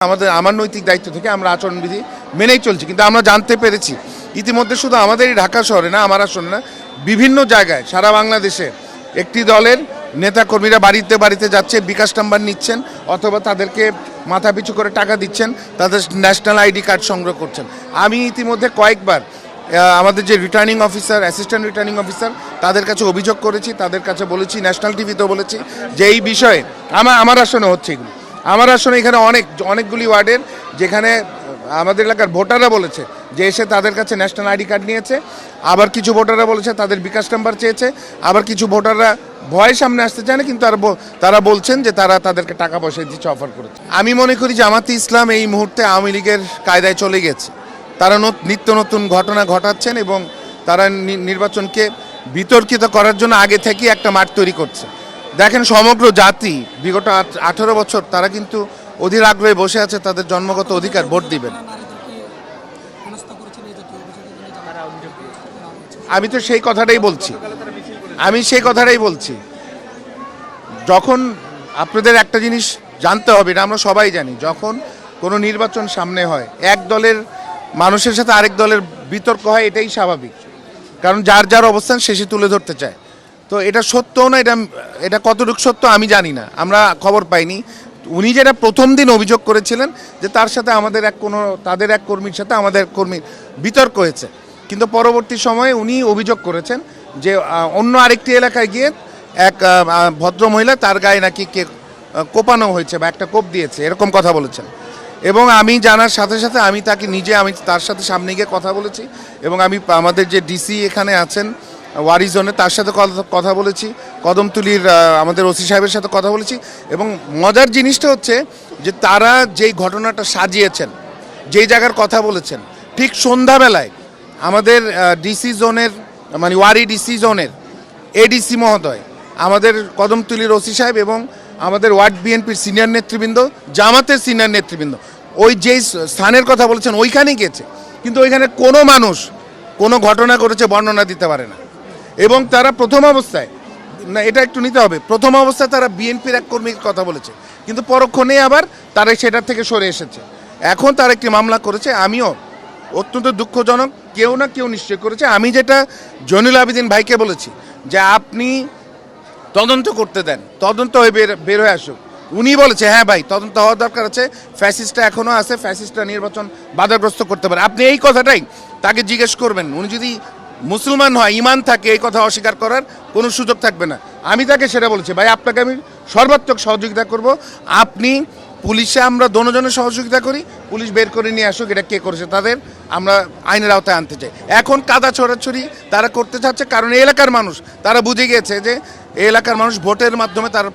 আমার নৈতিক দায়িত্ব থেকে আমরা আচরণবিধি মেনেই চলছি, কিন্তু আমরা জানতে পেরেছি ইতিমধ্যে শুধু আমাদেরই ঢাকা শহরে না, আমার আসলে না, বিভিন্ন জায়গায় সারা বাংলাদেশে একটি দলের নেতাকর্মীরা বাড়িতে বাড়িতে যাচ্ছে, বিকাশ নাম্বার নিচ্ছেন অথবা তাদেরকে মাথা পিছু করে টাকা দিচ্ছেন, তাদের ন্যাশনাল আইডি কার্ড সংগ্রহ করছেন। আমি ইতিমধ্যে কয়েকবার আমাদের যে returning officer, assistant returning officer, তাদের কাছে অভিযোগ করেছি, তাদের কাছে বলেছি, ন্যাশনাল টিভিতেও বলেছি যে এই বিষয়ে আমার আসনে হচ্ছে এগুলো। আমার আসলে এখানে অনেকগুলি ওয়ার্ডের যেখানে আমাদের এলাকার ভোটাররা বলেছে যে এসে তাদের কাছে ন্যাশনাল আইডি কার্ড নিয়েছে, আবার কিছু ভোটাররা বলেছে তাদের বিকাশ নাম্বার চেয়েছে, আবার কিছু ভোটাররা ভয় সামনে আসতে চায় না, কিন্তু তারা বলছেন যে তারা তাদেরকে টাকা পয়সা দিচ্ছে, অফার করেছে। আমি মনে করি জামাতে ইসলাম এই মুহূর্তে আওয়ামী লীগের কায়দায় চলে গেছে। তারা নিত্য নতুন ঘটনা ঘটাচ্ছেন এবং তারা নির্বাচনকে বিতর্কিত করার জন্য আগে থেকেই একটা মাঠ তৈরি করছে। দেখেন, সমগ্র জাতি বিগত 18 বছর তারা কিন্তু অধীর আগ্রহে বসে আছে তাদের জন্মগত অধিকার ভোট দিবেন। আমি সেই কথাটাই বলছি। যখন আপনাদের একটা জিনিস জানতে হবে, এটা আমরা সবাই জানি, যখন কোনো নির্বাচন সামনে হয় এক দলের মানুষের সাথে আরেক দলের বিতর্ক হয়, এটাই স্বাভাবিক, কারণ যার যার অবস্থান শেষে তুলে ধরতে চায়। তো এটা সত্যও না, এটা কতটুকু সত্য আমি জানি না, আমরা খবর পাইনি। উনি যেটা প্রথম দিন অভিযোগ করেছিলেন যে তার সাথে তাদের এক কর্মীর সাথে আমাদের কর্মীর বিতর্ক হয়েছে, কিন্তু পরবর্তী সময়ে উনি অভিযোগ করেছেন যে অন্য আরেকটি এলাকায় গিয়ে এক ভদ্র মহিলা তার গায়ে নাকি কোপানো হয়েছে বা একটা কোপ দিয়েছে, এরকম কথা বলেছেন। এবং আমি জানার সাথে সাথে আমি তার সাথে সামনে গিয়ে কথা বলেছি, এবং আমি আমাদের যে ডিসি এখানে আছেন ওয়ারি জোনে, তার সাথে কথা বলেছি, কদমতলীর আমাদের ওসি সাহেবের সাথে কথা বলেছি। এবং মজার জিনিসটা হচ্ছে যে তারা যেই ঘটনাটা সাজিয়েছেন, যেই জায়গার কথা বলেছেন, ঠিক সন্ধ্যাবেলায় আমাদের ডিসি জোনের মানে ওয়ারি ডিসি জোনের এডিসি মহোদয়, আমাদের কদমতলীর ওসি সাহেব এবং আমাদের ওয়ার্ড বিএনপির সিনিয়র নেতৃবৃন্দ, জামাতের সিনিয়র নেতৃবৃন্দ ওই যেই স্থানের কথা বলেছেন ওইখানেই গিয়েছে, কিন্তু ওইখানে কোনো মানুষ কোনো ঘটনা ঘটেছে বর্ণনা দিতে পারে না। এবং তারা প্রথম অবস্থায়, না এটা একটু নিতে হবে, প্রথম অবস্থায় তারা বিএনপির এক কর্মীর কথা বলেছে, কিন্তু পরক্ষণে আবার তারা সেটার থেকে সরে এসেছে। এখন তারা একটি মামলা করেছে। আমিও অত্যন্ত দুঃখজনক, কেউ না কেউ নিশ্চয় করেছে। আমি যেটা জয়নুল আবেদিন ভাইকে বলেছি যে আপনি তদন্ত করতে দেন, তদন্ত হয়ে বের হয়ে আসুক। উনি বলেছে হ্যাঁ ভাই, তদন্ত হওয়ার দরকার আছে, ফ্যাসিস্টটা এখনও আছে, ফ্যাসিস্টটা নির্বাচন বাধাগ্রস্ত করতে পারে। আপনি এই কথাটাই তাকে জিজ্ঞেস করবেন। উনি যদি মুসলমান হয়, ইমান থাকে, এই কথা অস্বীকার করার কোনো সুযোগ থাকবে না। আমি তাকে সেটা বলেছি, ভাই আপনাকে আমি সর্বাত্মক সহযোগিতা করব, আপনি পুলিশে আমরা দোনোজনের সহযোগিতা করি, পুলিশ বের করে নিয়ে আসুক এটা কে করেছে, তাদের আমরা আইনের আওতায় আনতে চাই। এখন কাদা ছড়াছড়ি তারা করতে চাচ্ছে, কারণ এই এলাকার মানুষ তারা বুঝে গিয়েছে যে এই এলাকার মানুষ ভোটের মাধ্যমে তারা